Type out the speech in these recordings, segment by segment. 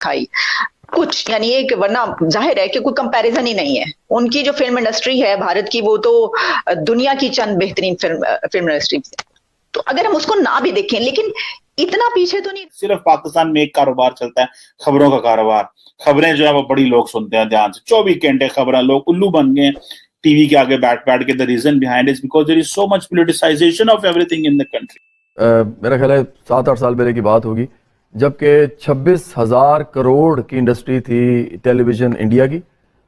खाई कुछ, यानी एक, वरना जाहिर है कि कोई कंपैरिजन ही नहीं है। उनकी जो फिल्म इंडस्ट्री है भारत की, वो तो दुनिया की चंद बेहतरीन फिल्म इंडस्ट्री है। तो अगर हम उसको ना भी देखें, लेकिन इतना पीछे तो नहीं। सिर्फ पाकिस्तान में एक कारोबार चलता है, खबरों का कारोबार। खबरें जो है वो बड़ी लोग सुनते हैं ध्यान से, 24 घंटे खबरें, लोग उल्लू बन गए टीवी के आगे बैठ बैठ के। The reason behind is because there is so much politicisation of everything in the country. मेरा ख्याल है 7-8 साल पहले की बात होगी, जबकि 26,000 करोड़ की इंडस्ट्री थी टेलीविजन इंडिया की,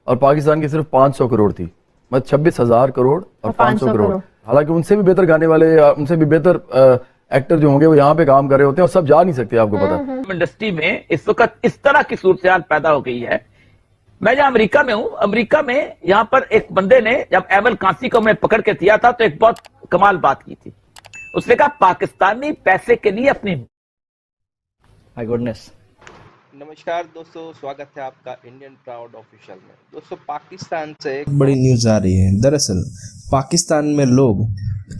और पाकिस्तान की सिर्फ 500 करोड़ थी। मतलब 26,000 करोड़ और 500 करोड़। हालांकि उनसे भी बेहतर गाने वाले या उनसे भी बेहतर एक्टर जो होंगे वो यहाँ पे काम कर रहे होते हैं, और सब जा नहीं सकते, आपको पता है। इंडस्ट्री में इस वक्त इस तरह की सूरत पैदा हो गई है। मैं जहां अमेरिका में हूं, अमेरिका में यहां पर एक बंदे ने जब एमल कांसी को मैं पकड़ के दिया था, तो एक बहुत कमाल बात की थी। उसने कहा पाकिस्तानी पैसे के लिए अपनी माय गुडनेस। नमस्कार दोस्तों, स्वागत है आपका इंडियन प्राउड ऑफिशियल में। दोस्तों, पाकिस्तान से एक बड़ी न्यूज़ आ रही है। दरअसल पाकिस्तान में लोग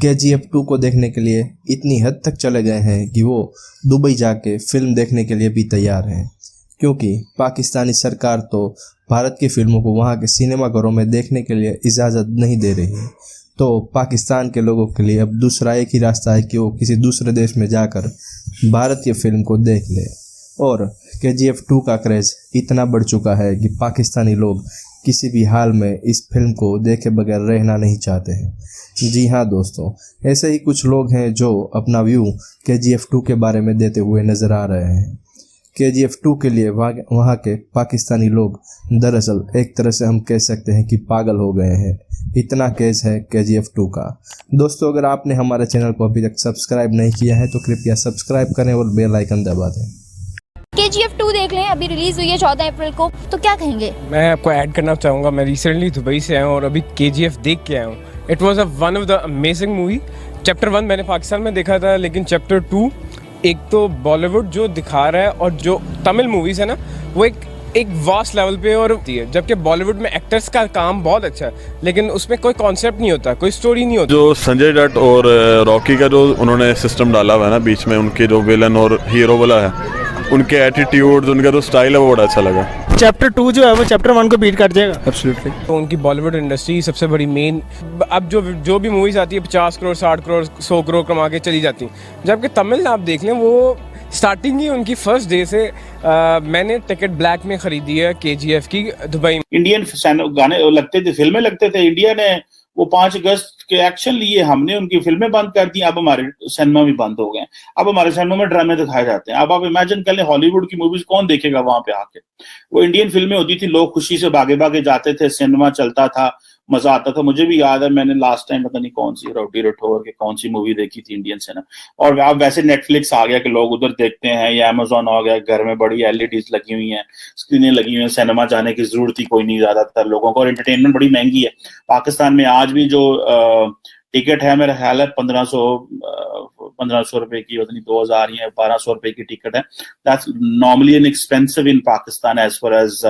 KGF 2 को देखने के लिए इतनी हद तक चले गए हैं कि वो दुबई जाके फिल्म देखने के लिए भी तैयार हैं, क्योंकि पाकिस्तानी सरकार तो भारत की फिल्मों को वहाँ के सिनेमाघरों में देखने के लिए इजाज़त नहीं दे रही है। तो पाकिस्तान के लोगों के लिए अब दूसरा एक ही रास्ता है कि वो किसी दूसरे देश में जाकर भारतीय फिल्म को देख ले। और KGF 2 का क्रेज़ इतना बढ़ चुका है कि पाकिस्तानी लोग किसी भी हाल में इस फिल्म को देखे बगैर रहना नहीं चाहते हैं। जी हाँ दोस्तों, ऐसे ही कुछ लोग हैं जो अपना व्यू KGF 2 के बारे में देते हुए नज़र आ रहे हैं। KGF 2 के लिए वहाँ के पाकिस्तानी लोग दरअसल एक तरह से हम कह सकते हैं कि पागल हो गए हैं। इतना क्रेज़ है KGF 2 का। दोस्तों, अगर आपने हमारे चैनल को अभी तक सब्सक्राइब नहीं किया है तो कृपया सब्सक्राइब करें और बेल आइकन दबा दें। KGF 2 देख लें, अभी रिलीज हुई है 14 अप्रैल को, तो क्या कहेंगे? मैं आपको ऐड करना चाहूँगा, मैं रिसेंटली दुबई से आया हूँ और अभी KGF देख के आया हूँ। It was one of the amazing movie. Chapter 1 मैंने पाकिस्तान में देखा था, लेकिन चैप्टर 2 एक तो बॉलीवुड जो दिखा रहा है और जो तमिल मूवीज़ है ना, वो एक वास्ट लेवल पे और होती है। जबकि बॉलीवुड में एक्टर्स का काम बहुत अच्छा है, लेकिन उसमें कोई कॉन्सेप्ट नहीं होता, कोई स्टोरी नहीं होती। जो संजय दत्त और रॉकी का जो उन्होंने सिस्टम डाला हुआ है ना बीच में, उनके जो विलन और हीरो वाला है, उनके एटीट्यूड, उनका जो स्टाइल है वो बड़ा अच्छा लगा। चैप्टर 2 जो है वो चैप्टर 1 को बीट कर जाएगा। एब्सोल्युटली। तो उनकी बॉलीवुड इंडस्ट्री सबसे बड़ी मेन, अब जो भी मूवीज आती है 50 करोड़ 60 करोड़ 100 करोड़ कमा के चली जाती हैं। जबकि तमिल आप देख लें, वो स्टार्टिंग ही उनकी फर्स्ट डे से मैंने टिकट ब्लैक में खरीदी है KGF की दुबई में। इंडियन गाने लगते थे, फिल्में लगते थे। इंडिया ने वो 5 अगस्त के एक्शन लिए, हमने उनकी फिल्में बंद कर दी। अब हमारे सिनेमा भी बंद हो गए। अब हमारे सिनेमा में ड्रामे दिखाए जाते हैं। अब आप इमेजिन कर लें, हॉलीवुड की मूवीज कौन देखेगा वहां पे आके? वो इंडियन फिल्में होती थी, लोग खुशी से भागे भागे जाते थे, सिनेमा चलता था, मजा आता था। मुझे भी याद है, मैंने लास्ट टाइम पता नहीं कौन सी रोटी रठौर की कौन सी मूवी देखी थी इंडियन सिनेमा। और अब वैसे नेटफ्लिक्स आ गया कि लोग उधर देखते हैं, या अमेजोन आ गया, घर में बड़ी LEDs लगी हुई हैं, स्क्रीनें लगी हुई हैं, सिनेमा जाने की जरूरत ही कोई नहीं ज्यादातर लोगों को। और एंटरटेनमेंट बड़ी महंगी है पाकिस्तान में। आज भी जो टिकट है, मेरा ख्याल है 1500 रुपए की, पता नहीं 2000 या 1200 रुपए की टिकट है। That's normally an expensive in Pakistan as far as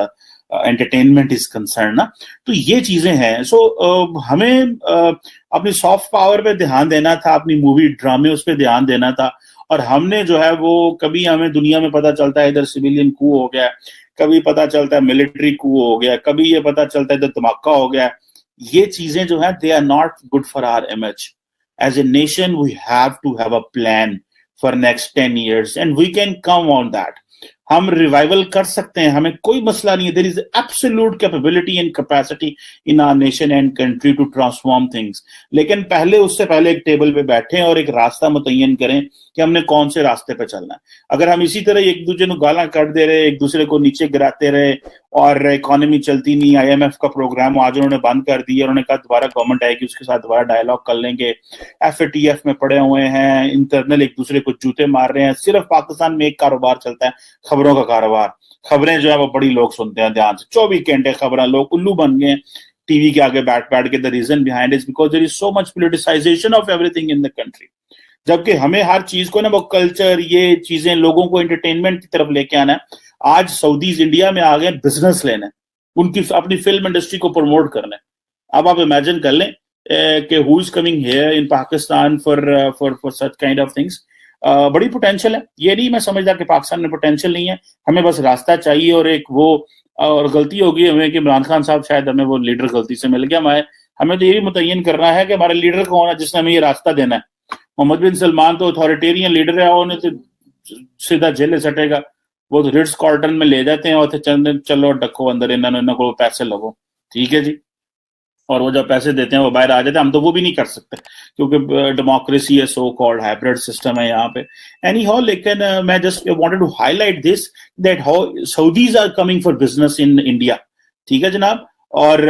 entertainment is concern ना। तो ये चीजें हैं। सो हमें अपनी सॉफ्ट पावर पे ध्यान देना था, अपनी मूवी ड्रामे उस पर ध्यान देना था। और हमने जो है वो, कभी हमें दुनिया में पता चलता है इधर सिविलियन कू हो गया, कभी पता चलता है मिलिट्री कू हो गया, कभी ये पता चलता है इधर धमाका हो गया। ये चीजें जो है, they are not good for our image. As a nation we have to have a plan for next 10 years and we can come on that. हम रिवाइवल कर सकते हैं, हमें कोई मसला नहीं है। There is absolute capability and capacity in our nation and country to transform things. लेकिन उससे पहले एक टेबल पे बैठें और एक रास्ता मुतय्यन करें कि हमने कौन से रास्ते पे चलना है। अगर हम इसी तरह एक दूसरे को गालां कट दे रहे, एक दूसरे को नीचे गिराते रहे, और इकोनॉमी चलती नहीं, IMF का प्रोग्राम आज उन्होंने बंद कर दिया, उन्होंने कहा दोबारा गवर्नमेंट आएगी उसके साथ दोबारा डायलॉग कर लेंगे, FATF में पड़े हुए हैं, इंटरनल एक दूसरे को जूते मार रहे हैं। सिर्फ पाकिस्तान में एक कारोबार चलता है, खबरों का कारोबार। खबरें जो है वो बड़ी लोग सुनते हैं ध्यान से, 24 घंटे खबरें, लोग उल्लू बन गए टीवी के आगे बैठ बैठ के। The reason behind is because there is so much politicisation of everything in the country. जबकि हमें हर चीज को ना, वो कल्चर, ये चीजें, लोगों को एंटरटेनमेंट की तरफ लेके आना है। आज सऊदीज इंडिया में आ गए बिजनेस लेने, उनकी अपनी फिल्म इंडस्ट्री को प्रमोट करने। अब आप इमेजिन कर लें कि who is coming here in Pakistan for such kind of things. बड़ी पोटेंशियल है। ये नहीं मैं समझदा कि पाकिस्तान में पोटेंशियल नहीं है, हमें बस रास्ता चाहिए और एक वो, और गलती होगी हमें कि इमरान खान साहब शायद हमें वो लीडर गलती से मिल गया। हमें तो ये भी मुतय्यन करना है कि हमारा लीडर कौन है जिसने हमें ये रास्ता देना है। मोहम्मद बिन सलमान तो अथॉरिटेरियन लीडर है, उन्हें तो सीधा जेल सटेगा, वो तो रिट्स कार्ल्टन में ले जाते हैं और चलो डको अंदर, इन्होंने को पैसे लगो, ठीक है जी, और वो जब पैसे देते हैं वो बाहर आ जाते हैं। हम तो वो भी नहीं कर सकते क्योंकि डेमोक्रेसी है, सो कॉल्ड हाइब्रिड सिस्टम है यहाँ पे। एनी हाउ, लेकिन मैं just wanted to highlight this that how Saudis are coming for business in India, ठीक है जनाब। और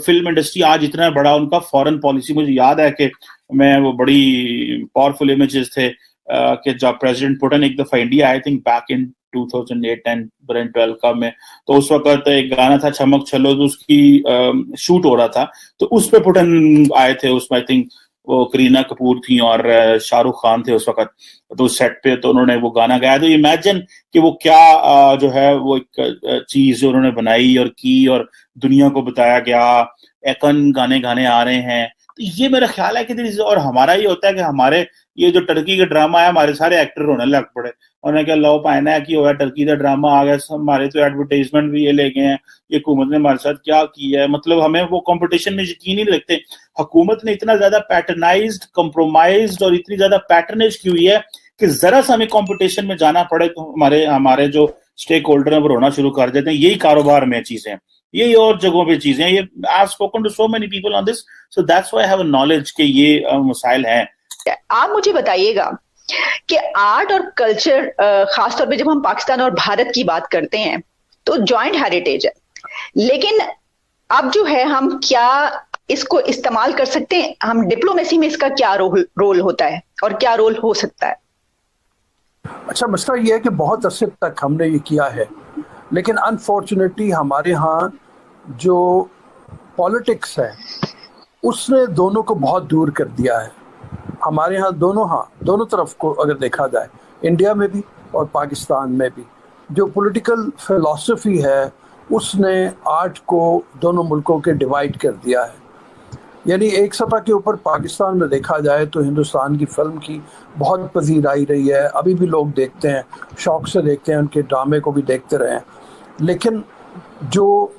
फिल्म इंडस्ट्री आज इतना बड़ा उनका फॉरेन पॉलिसी, मुझे याद है कि मैं वो बड़ी पावरफुल इमेजेस थे कि जब प्रेसिडेंट पुतिन एक दफा India, I think back in 2008-10 12 का में, तो उस वक्त एक गाना था चमक चलो, तो उसकी शूट हो रहा था, तो उस पे पुतिन आए थे, उसमें आई थिंक वो करीना कपूर थी और शाहरुख खान थे उस वक्त, तो सेट पे तो उन्होंने वो गाना गाया। तो इमेजिन कि वो क्या जो है वो एक चीज जो उन्होंने बनाई और की और दुनिया को बताया गया, एकन गाने गाने आ रहे हैं। तो ये मेरा ख्याल है कि और हमारा ये होता है कि हमारे ये जो टर्की का ड्रामा है, हमारे सारे एक्टर रोने लग पड़े, उन्हें क्या लो पाना है कि हो टर्की का ड्रामा आ गया, हमारे तो एडवर्टाइजमेंट भी ये ले गए हैं, ये हुकूमत ने हमारे साथ क्या किया है। मतलब हमें वो कंपटीशन में यकीन नहीं रखते। हुकूमत ने इतना ज्यादा पैटर्नाइज्ड, कंप्रोमाइज्ड और इतनी ज्यादा पैटर्नेज की हुई है कि जरा सा हमें कंपटीशन में जाना पड़े तो हमारे जो स्टेक होल्डर है वो रोना शुरू कर देते हैं। यही कारोबार में चीजें हैं, यही और जगहों पे चीजें हैं। ये I have spoken to so many people on this, so that's why I have a knowledge कि ये मसाइल हैं। आप मुझे बताइएगा कि आर्ट और कल्चर, खासतौर पे जब हम पाकिस्तान और भारत की बात करते हैं तो जॉइंट हेरिटेज है, लेकिन अब जो है हम क्या इसको इस्तेमाल कर सकते हैं? हम डिप्लोमेसी में इसका क्या रोल होता है और क्या रोल हो सकता है? अच्छा, मसला ये है कि बहुत अरसे तक हमने ये किया है, लेकिन अनफॉर्चुनेटली हमारे यहाँ जो पॉलिटिक्स है उसने दोनों को बहुत दूर कर दिया है। हमारे यहाँ दोनों तरफ को अगर देखा जाए, इंडिया में भी और पाकिस्तान में भी, जो पॉलिटिकल फिलॉसफी है उसने आर्ट को दोनों मुल्कों के डिवाइड कर दिया है। यानी एक सतह के ऊपर पाकिस्तान में देखा जाए तो हिंदुस्तान की फिल्म की बहुत पजीराई रही है, अभी भी लोग देखते हैं, शौक़ से देखते हैं, उनके ड्रामे को भी देखते रहे हैं। लेकिन जो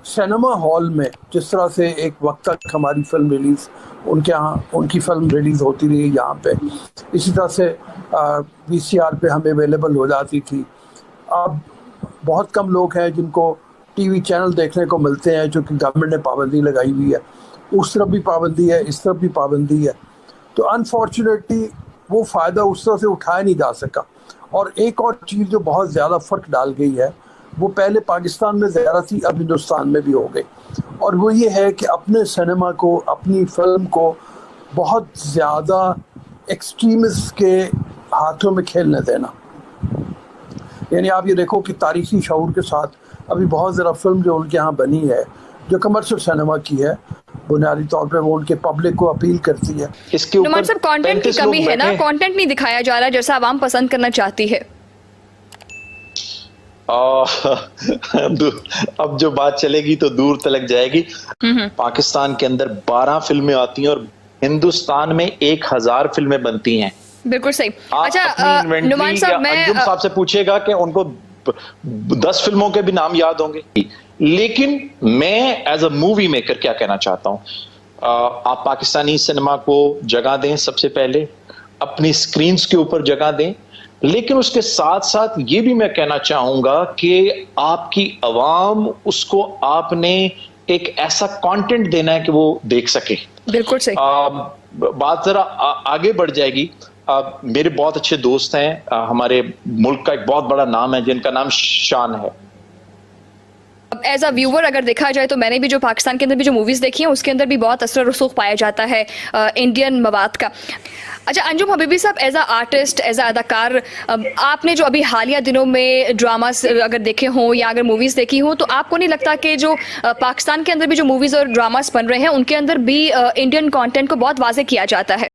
सिनेमा हॉल में जिस तरह से एक वक्त तक हमारी फिल्म रिलीज़, उनके यहाँ उनकी फिल्म रिलीज़ होती रही यहाँ पे, इसी तरह से VCR पे हमें अवेलेबल हो जाती थी। अब बहुत कम लोग हैं जिनको टीवी चैनल देखने को मिलते हैं, जो कि गवर्नमेंट ने पाबंदी लगाई हुई है। उस तरफ भी पाबंदी है, इस तरफ भी पाबंदी है, तो अनफॉर्चुनेटली वो फ़ायदा उस तरह से उठाया नहीं जा सका। और एक और चीज़ जो बहुत ज़्यादा फ़र्क डाल गई है, वो पहले पाकिस्तान में ज़्यादा थी, अब हिंदुस्तान में भी हो गई, और वो ये है कि अपने सिनेमा को, अपनी फिल्म को बहुत ज़्यादा एक्सट्रीमिस्ट के हाथों में खेलने देना। यानी आप ये देखो कि तारीखी शऊर के साथ अभी बहुत ज़्यादा फिल्म जो उनके यहाँ बनी है, जो कमर्शियल सिनेमा की है, बुनियादी तौर पे वो उनके पब्लिक को अपील करती है। इसके ऊपर सब कंटेंट की कमी है ना, कंटेंट नहीं दिखाया जा रहा जैसा आवाम पसंद करना चाहती है। अब जो बात चलेगी तो दूर तलक जाएगी। पाकिस्तान के अंदर 12 फिल्में आती हैं और हिंदुस्तान में 1000 फिल्में बनती हैं। बिल्कुल सही। अच्छा नुमान साहब, मैं अंजुम साहब से पूछेगा कि उनको 10 फिल्मों के भी नाम याद होंगे, लेकिन मैं एज अ मूवी मेकर क्या कहना चाहता हूं, आप पाकिस्तानी सिनेमा को जगह दें, सबसे पहले अपनी स्क्रीन्स के ऊपर जगह दें, लेकिन उसके साथ साथ ये भी मैं कहना चाहूंगा कि आपकी आवाम उसको आपने एक ऐसा कंटेंट देना है कि वो देख सके। बिल्कुल सही। बात जरा आगे बढ़ जाएगी। मेरे बहुत अच्छे दोस्त हैं, हमारे मुल्क का एक बहुत बड़ा नाम है जिनका नाम शान है। एज अ व्यूवर अगर देखा जाए तो मैंने भी जो पाकिस्तान के अंदर भी जो मूवीज़ देखी हैं उसके अंदर भी बहुत असर रसूख पाया जाता है इंडियन मवाद का। अच्छा अंजुम हबीबी साहब, as a artist, as a अदाकार, आपने जो अभी हालिया दिनों में ड्रामास अगर देखे हों या अगर मूवीज़ देखी हों, तो आपको नहीं लगता कि जो पाकिस्तान के अंदर भी जो मूवीज़ और ड्रामास बन रहे हैं उनके अंदर भी इंडियन कंटेंट को बहुत वाज़ेह किया जाता है?